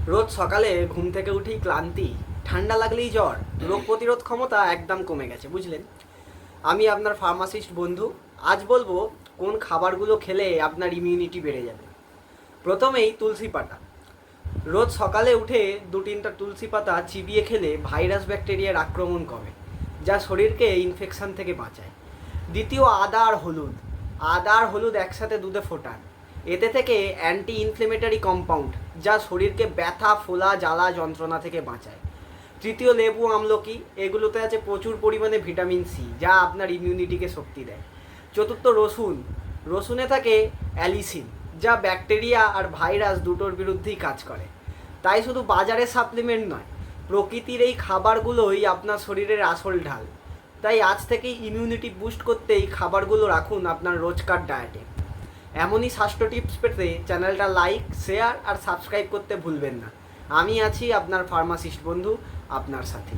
রোজ সকালে ঘুম থেকে উঠেই ক্লান্তি, ঠান্ডা লাগলেই জ্বর, রোগ প্রতিরোধ ক্ষমতা একদম কমে গেছে, বুঝলেন? আমি আপনার ফার্মাসিস্ট বন্ধু। আজ বলবো কোন খাবারগুলো খেলে আপনার ইমিউনিটি বেড়ে যাবে। প্রথমেই তুলসী পাতা। রোজ সকালে উঠে 2-3টা তুলসী পাতা চিবিয়ে খেলে ভাইরাস ব্যাকটেরিয়ার আক্রমণ কমে, যা শরীরকে ইনফেকশন থেকে বাঁচায়। দ্বিতীয়, আদা আর হলুদ। আদা আর হলুদ একসাথে দুধে ফোটান, এতে থেকে অ্যান্টি ইনফ্লেমেটারি কম্পাউন্ড, যা শরীরকে ব্যথা, ফোলা, জ্বালা, যন্ত্রণা থেকে বাঁচায়। তৃতীয়, লেবু, আমলকি। এগুলোতে আছে প্রচুর পরিমাণে ভিটামিন সি, যা আপনার ইমিউনিটিকে শক্তি দেয়। চতুর্থ, রসুন। রসুনে থাকে অ্যালিসিন, যা ব্যাকটেরিয়া আর ভাইরাস দুটোর বিরুদ্ধেই কাজ করে। তাই শুধু বাজারের সাপ্লিমেন্ট নয়, প্রকৃতির এই খাবারগুলোই আপনার শরীরের আসল ঢাল। তাই আজ থেকেই ইমিউনিটি বুস্ট করতে এই খাবারগুলো রাখুন আপনার রোজকার ডায়েটে। এমনই স্বাস্থ্য টিপস পেতে চ্যানেলটা লাইক, শেয়ার আর সাবস্ক্রাইব করতে ভুলবেন না। আমি আছি আপনার ফার্মাসিস্ট বন্ধু, আপনার সাথে।